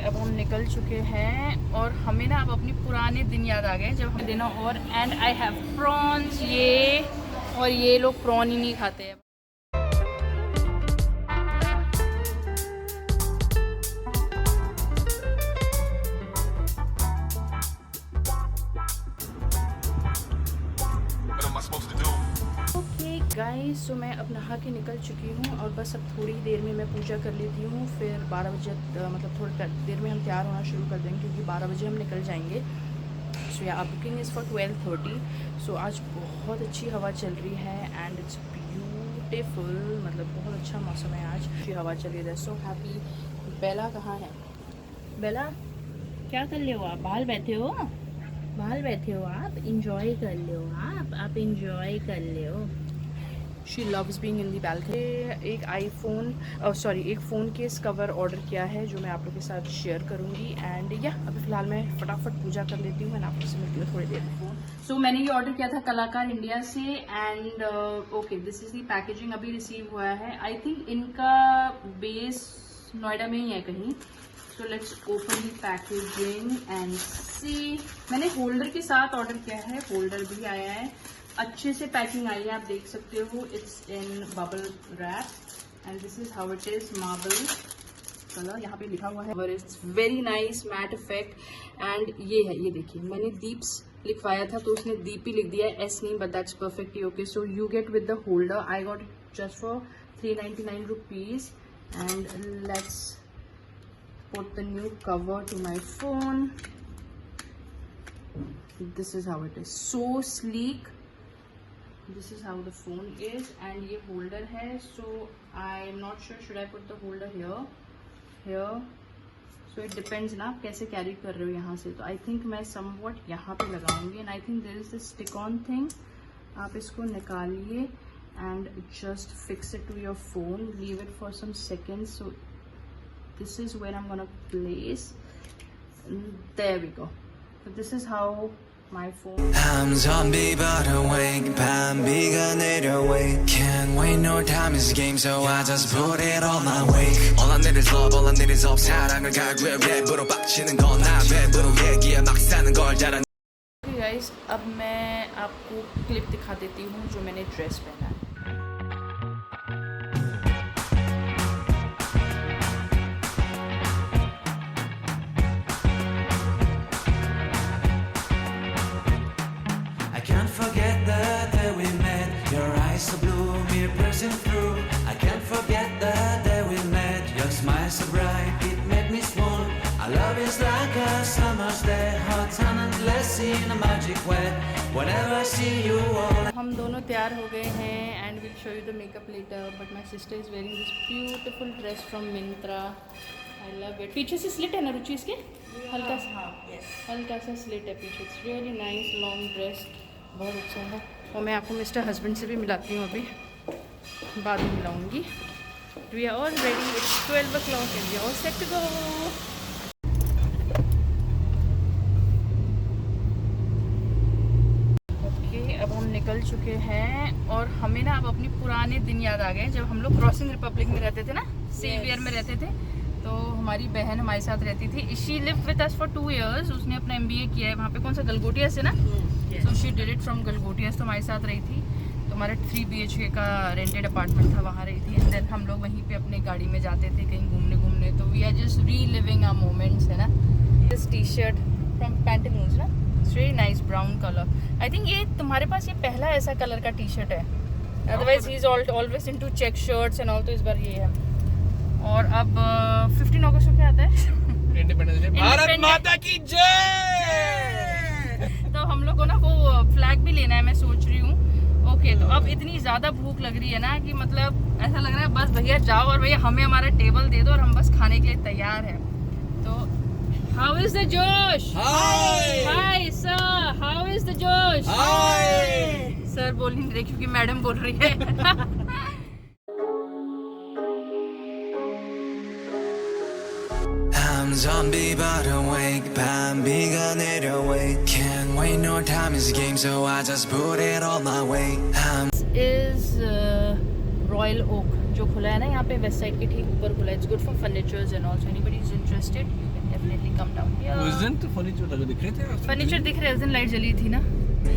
अब हम निकल चुके हैं और हमें ना अब अपनी पुराने दिन याद आ गए जब हम दिन और एंड आई हैव प्रॉन्स ये, और ये लोग प्रॉन ही नहीं खाते हैं। गाइस सो मैं अब नहा के निकल चुकी हूँ और बस अब थोड़ी देर में मैं पूजा कर लेती हूँ, फिर 12 बजे मतलब थोड़ी देर में हम तैयार होना शुरू कर देंगे क्योंकि 12 बजे हम निकल जाएंगे। सो या बुकिंग इज़ फॉर 12:30। सो आज बहुत अच्छी हवा चल रही है एंड इट्स ब्यूटीफुल, मतलब बहुत अच्छा मौसम है आज, अच्छी हवा चल रही है। So happy. बेला कहाँ है? बेला क्या कर ले हो आप? बाहर बैठे हो, बाहर बैठे हो आप, इंजॉय कर ले हो आप इंजॉय कर ले हो। She loves being in the balcony. एक आईफोन सॉरी एक फ़ोन केस कवर ऑर्डर किया है जो मैं आप लोगों के साथ शेयर करूँगी एंड या अभी फ़िलहाल मैं फटाफट पूजा कर लेती हूँ, मैं आपको से मिलती हूँ थोड़ी देर में। सो मैंने ये ऑर्डर किया था कलाकार इंडिया से and okay this is the packaging अभी रिसीव हुआ है। आई थिंक इनका बेस नोएडा में ही है कहीं। So let's open the packaging and see. मैंने होल्डर के साथ ऑर्डर किया है, होल्डर भी आया है, अच्छे से पैकिंग आई है, आप देख सकते हो। It's in bubble wrap and this is how it is, marble colour यहाँ पे लिखा हुआ है। It's very nice matte effect and ये है, ये देखिए मैंने दीप्स लिखवाया था तो उसने दीप ही लिख दिया है, एस नहीं, but that's perfectly okay. So you get with the holder, I got just for 399 rupees and let's put the new cover to my phone. This is how it is, so sleek. This is how the phone is and ये holder है, so I'm not sure should I put the holder here, so it depends ना आप कैसे carry कर रहे हो यहाँ से। तो I think मैं somewhat यहाँ पे लगाऊंगी and I think there is this stick on thing, आप इसको निकालिए and just fix it to your phone, leave it for some seconds. So this is where I'm gonna place, there we go. So this is how my phone. I'm zombie but awake, 밤비가 내려wake. Can't wait, no time is a game, so I just put it on my way. All I need is love, all I need is hope. 사랑을 갈구해 랩으로 빡치는 건 나 랩으로 얘기해 막 사는 걸 잘한. Okay guys, अब मैं आपको clip दिखा देती हूँ जो मैंने dress पहना है। Forget the day we met, your eyes so blue, me pressing through. I can't forget the day we met, your smile so bright, it made me swoon. Our love is like a summer's day, hot and endless in a magic way. Whenever I see you all. हम दोनों तैयार हो गए हैं and we'll show you the makeup later, but my sister is wearing this beautiful dress from Myntra. I love it. पीछे से slit है ना रुचि इसके, हल्का सा, हल्का सा स्लिट है पीछे। It's really nice long dress, बहुत अच्छा है। और मैं आपको मिस्टर हस्बैंड से भी मिलाती हूँ, अभी बाद में मिलाऊंगी। We are all ready. It's 12 o'clock and we are all set to go. Okay, अब हम निकल चुके हैं और हमें ना अब अपनी पुराने दिन याद आ गए जब हम लोग क्रॉसिंग रिपब्लिक में रहते थे ना, सेवियर में रहते थे। तो हमारी बहन हमारे साथ रहती थी, she live with us for 2 years। उसने अपना MBA किया है वहाँ पे, कौन सा, गलगोटिया से ना। So she did it from Galgotia, तो हमारे साथ रही थी। तो हमारा 3 BHK का रेंटेड अपार्टमेंट था, वहाँ रही थी एंड देन हम लोग वहीं पे अपने गाड़ी में जाते थे कहीं घूमने। तो we are just reliving our moments, है ना। दिस टी-शर्ट फ्रॉम पैंटालून्स ना, it's very nice brown colour. I think ये तुम्हारे पास ये पहला ऐसा कलर का टी-शर्ट है, otherwise he is always into check shirts and all. तो इस बार ये है। और अब 15 अगस्त को क्या आता है? इंडिपेंडेंस डे, भारत माता की जय। तो हम लोग को ना वो फ्लैग भी लेना है, मैं सोच रही हूँ। ओके, तो अब इतनी ज़्यादा भूख लग रही है ना कि मतलब ऐसा लग रहा है बस भैया जाओ और भैया हमें हमारा टेबल दे दो और हम बस खाने के लिए तैयार हैं। तो हाउ इज द जोश? Hi sir, how is the जोश? सर बोल नहीं रहे क्योंकि मैडम बोल रही है। I'm zombie but awake, 밤비가 내려wake. Can't wait, no time is a game, so I just put it all my way. This is Royal Oak जो खुला है ना यहाँ पे वेस्ट साइड के ठीक ऊपर खुला है। It's good for furnitures and also anybody is interested definitely come down. उस दिन तो फर्नीचर लगे दिख रहे थे। फर्नीचर दिख रहे, उस दिन लाइट जली थी ना।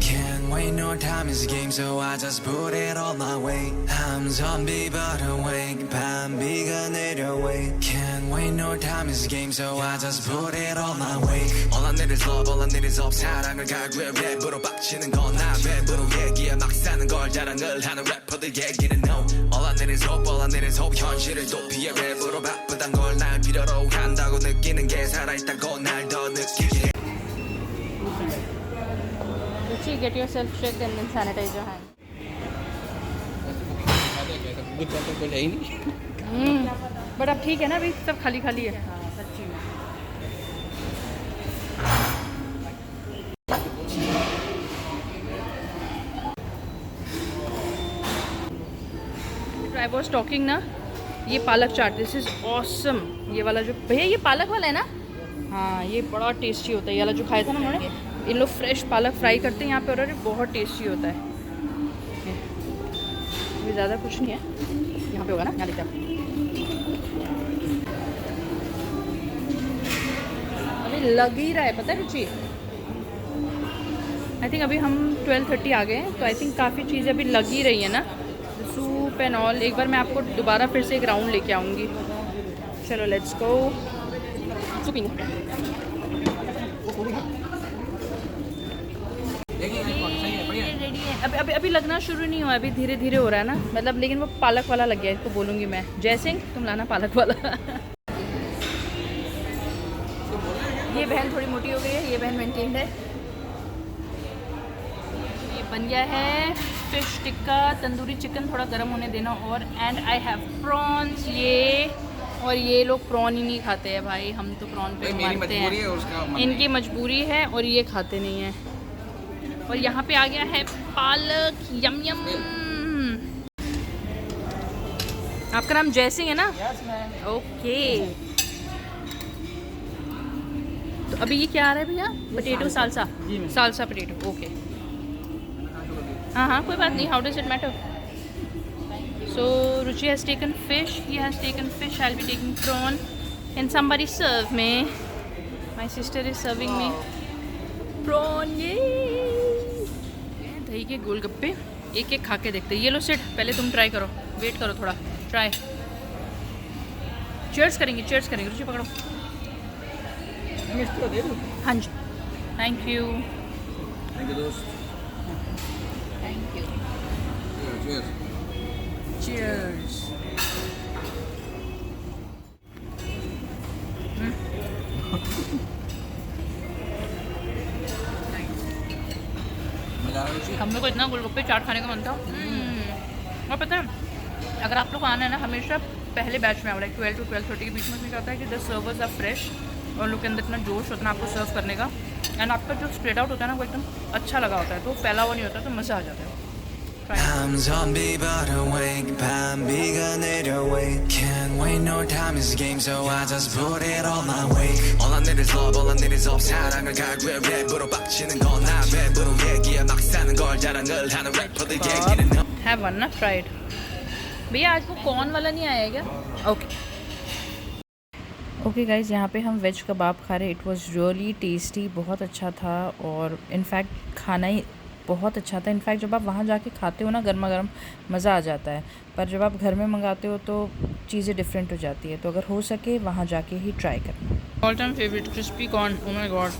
Can't wait, no time is a game, so I just put it all my way. I'm zombie but awake, 밤비가 내려와. Can't wait, no time is a game, so I just put it all my way. All I need is love, all I need is hope. 사랑을 갈구해 랩으로 빡치는 건 나 랩으로 얘기해 막 사는 걸 자랑을 하는 래퍼들 얘기는 no. All I need is hope, all I need is hope. 현실을 도피해 랩으로 바쁘단 걸 날 필요로 한다고 느끼는 게 살아있다고 날 더 느끼게 해. Get yourself checked and then sanitize your hand. कुछ है ही नहीं। But अब ठीक है ना, अभी सब खाली खाली है। सच्ची में I was talking ना, ये पालक चाट, दिस इज ऑसम। ये वाला जो भैया, ये पालक वाला है ना? हाँ, ये बड़ा टेस्टी होता है। ये वाला जो खाया था ना उन्होंने, इन लोग फ्रेश पालक फ्राई करते हैं यहाँ पे और ये बहुत टेस्टी होता है। ये ज़्यादा कुछ नहीं है, यहाँ पे होगा ना, यहाँ देखा। अभी लग ही रहा है, पता है रुचि। आई थिंक अभी हम 12:30 आ गए हैं, तो आई थिंक काफ़ी चीज़ें अभी लग ही रही है ना, सूप एंड ऑल। एक बार मैं आपको दोबारा फिर से एक राउंड लेके आऊँगी। चलो लेट्स गो। सूपिंग रेडी है। अभी लगना शुरू नहीं हुआ, अभी धीरे धीरे हो रहा है ना, मतलब। लेकिन वो पालक वाला लग गया, इसको बोलूँगी मैं, जय सिंह तुम लाना पालक वाला। ये बहन थोड़ी मोटी हो गई है, ये बहन मेंटेन्ड है। ये बन गया है फिश टिक्का, तंदूरी चिकन थोड़ा गर्म होने देना। और एंड आई हैव प्रॉन्स। ये और ये लोग प्रॉन ही नहीं खाते हैं भाई, हम तो प्रॉन पे मारते हैं। इनकी मजबूरी है और ये खाते नहीं हैं। और यहाँ पे आ गया है पालक, यम यम। आपका नाम जय सिंह है ना? ओके। तो अभी ये क्या आ रहा है भैया? Potato salsa, salsa potato. Okay, हाँ कोई बात नहीं। How does it matter? So Ruchi has taken fish, he has taken fish, I'll be taking prawn. Can somebody serve me? My sister is serving me prawn. Yay! दही के गोलगप्पे एक एक खा के देखते। ये लो सिट, पहले तुम ट्राई करो, वेट करो थोड़ा, ट्राई। चीयर्स करेंगे, चीयर्स करेंगे। रुचि पकड़ो। हाँ जी, थैंक यू। थैंक यू दोस्त। Thank you. चीयर्स। Cheers. हम लोग को इतना गोलगप्पे चाट खाने का मन था। और पता है, अगर आप लोग को आना है ना, हमेशा पहले बैच में आओ, लाइक 12 to 12:30 के बीच में। क्या होता है कि द सर्वर्स आर फ्रेश और लोग के अंदर इतना जोश होता है आपको सर्व करने का। एंड आपका जो स्प्रेड आउट होता है ना, वो एकदम अच्छा लगा होता है, तो फैला हुआ नहीं होता, तो मज़ा आ जाता है। I'm zombie but awake, 밤비가 내려와. Can't wait, no time is a game, so I just put it all my way. All I need is love, all I need is hope. 사랑을 갈구해 랩으로 빡치는 건 나 랩으로 얘기해 막 사는 걸 자랑을 하는 래퍼들 얘기는 no. Have one ना fried। भैया आज वो corn वाला नहीं आया क्या? Okay guys, यहाँ पे हम वेज कबाब खा रहे। इट वाज रियली टेस्टी, बहुत अच्छा था। और इनफैक्ट खाना ही बहुत अच्छा था। इनफैक्ट जब आप वहाँ जाके खाते हो ना गर्मा गर्म, मज़ा आ जाता है। पर जब आप घर में मंगाते हो तो चीज़ें डिफरेंट हो जाती है। तो अगर हो सके वहाँ जाके ही ट्राई करना। All time favourite crispy corn. Oh my god,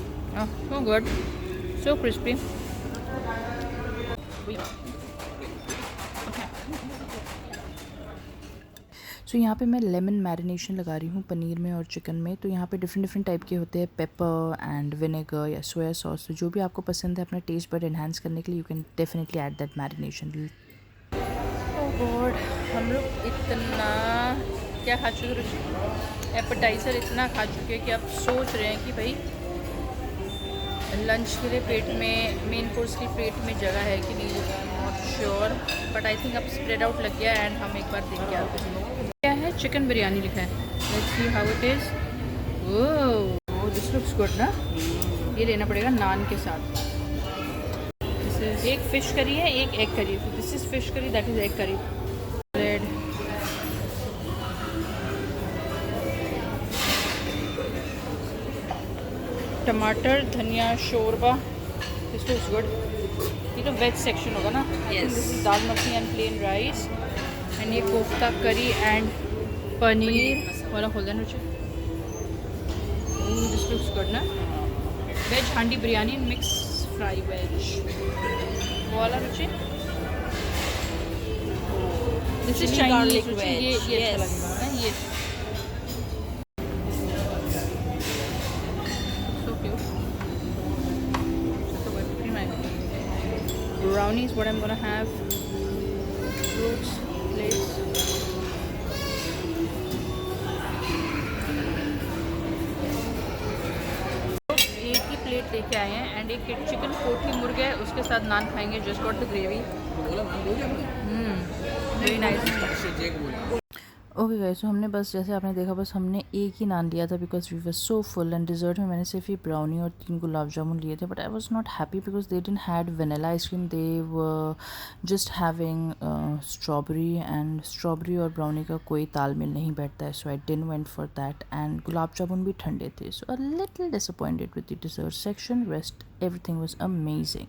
so good, so crispy. So यहाँ पे मैं लेमन मैरिनेशन लगा रही हूँ पनीर में और चिकन में। तो यहाँ पे डिफरेंट टाइप के होते हैं, पेपर एंड विनेगर या सोया सॉस। तो जो भी आपको पसंद है अपना टेस्ट बड एनहांस करने के लिए, you can definitely add that marination. Oh God, हम लोग इतना क्या खा चुके हैं, एपेटाइज़र इतना खा चुके हैं कि अब सोच रहे हैं कि भाई लंच के लिए प्लेट में, मेन कोर्स की प्लेट में जगह है कि नहीं, not sure. But I think अब स्प्रेड आउट लग गया एंड हम एक बार देख के आते हैं। क्या है? चिकन बिरयानी लिखा है। Let's see how it is. Oh this looks good ना। ये लेना पड़ेगा नान के साथ। दिस इज एक फ़िश करी है, एक egg curry. This is fish curry, that is egg curry. Bread, टमाटर धनिया शोरबा, दिस लुक्स गुड। ये तो वेज सेक्शन होगा ना? Yes. This is dal makhani and plain rice and ये कोफ्ता करी एंड पनीर वाला खोल देना रुचि। दिस लुक्स गुड ना? Veg handi biryani mix fry veg वो वाला Ruchi. This is Chili garlic Chinese. veg, ये अच्छा yes. लगेगा ना ये। So cute. So good. Pretty nice. Brownies, what I'm gonna have. Fruits, plates. एक ही प्लेट लेके आए हैं एंड एक चिकन कोठी मुर्गा है, उसके साथ नान खाएंगे। Just got the gravy. बोला नाम बोल दिया वेरी नाइस। आपने जेक बोला ओके गाइस, तो हमने बस जैसे आपने देखा बस हमने एक ही नान लिया था because we were so full and dessert में मैंने सिर्फ ही ब्राउनी और 3 गुलाब जामुन लिए थे। But I was not happy because they didn't had vanilla ice cream, they were just having strawberry and strawberry और ब्राउनी का कोई तालमेल नहीं बैठता है। So I didn't went for that and gulab jamun भी ठंडे थे। So a little disappointed with the dessert section, rest everything was amazing.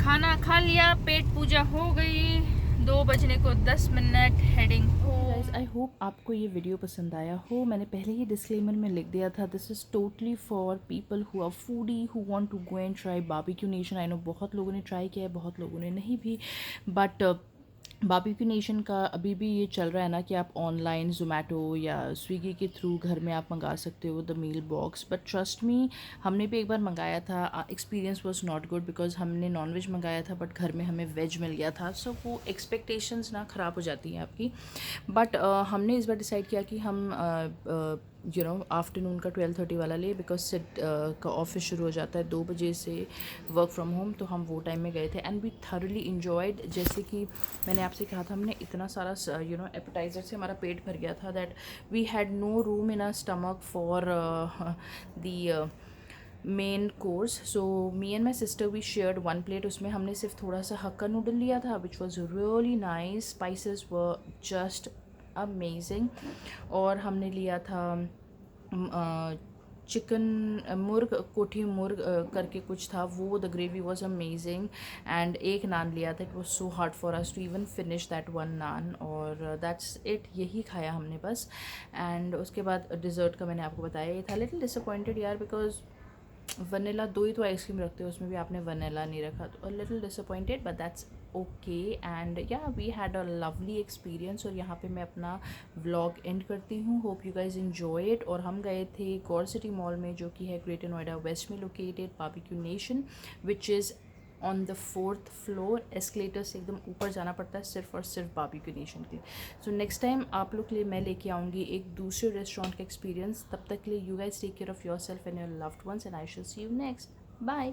खाना खा लिया, पेट पूजा हो गई। 2 बजने को 10 मिनट हेडिंग हो। आई होप आपको ये वीडियो पसंद आया हो। मैंने पहले ही डिस्क्लेमर में लिख दिया था, this is totally for people who are foodie who want to go and try Barbeque Nation. I know बहुत लोगों ने ट्राई किया है, बहुत लोगों ने नहीं भी, बट बारबेक्यू नेशन का अभी भी ये चल रहा है ना कि आप ऑनलाइन ज़ोमैटो या स्विगी के थ्रू घर में आप मंगा सकते हो the meal box. But trust me, हमने भी एक बार मंगाया था, experience was not good because हमने नॉनवेज मंगाया था बट घर में हमें वेज मिल गया था। सो वो एक्सपेक्टेशंस ना ख़राब हो जाती हैं आपकी। बट हमने इस बार डिसाइड किया कि हम आफ्टरनून का 12:30 वाला ले बिकॉज सिट का ऑफिस शुरू हो जाता है 2 बजे से वर्क फ्रॉम होम। तो हम वो टाइम में गए थे एंड वी थॉरली इन्जॉयड। जैसे कि मैंने आपसे कहा था, हमने इतना सारा एपेटाइज़र से हमारा पेट भर गया था that we had no room in our stomach for the main course. So me and my sister we shared 1 plate. उसमें हमने सिर्फ थोड़ा सा हक्का नूडल लिया था which was really nice, spices were just amazing. और हमने लिया था चिकन मुर्ग, कोठी मुर्ग करके कुछ था वो, the gravy was amazing. And एक नान लिया था, it was so hard for us to even finish that 1 naan. और दैट्स इट, यही खाया हमने बस। एंड उसके बाद डिज़र्ट का मैंने आपको बताया, ये था लिटिल डिसअपॉइंटेड यार बिकॉज वनीला 2 ही तो आइसक्रीम रखते हो, उसमें भी आपने वनीला नहीं रखा, तो a little disappointed but that's okay. And yeah we had a lovely experience. और यहाँ पे मैं अपना व्लॉग एंड करती हूँ। Hope you guys enjoy it. और हम गए थे गौर सिटी मॉल में जो कि है ग्रेटर नोएडा वेस्ट में located, Barbeque nation which is on the 4th floor. Escalator से एकदम ऊपर जाना पड़ता है सिर्फ और सिर्फ बारबेक्यू नेशन के लिए। सो नेक्स्ट टाइम आप लोग के लिए मैं लेके आऊँगी एक दूसरे रेस्टोरेंट का एक्सपीरियंस। तब तक के लिए you guys take care of your self and your loved ones and I shall see you next. Bye.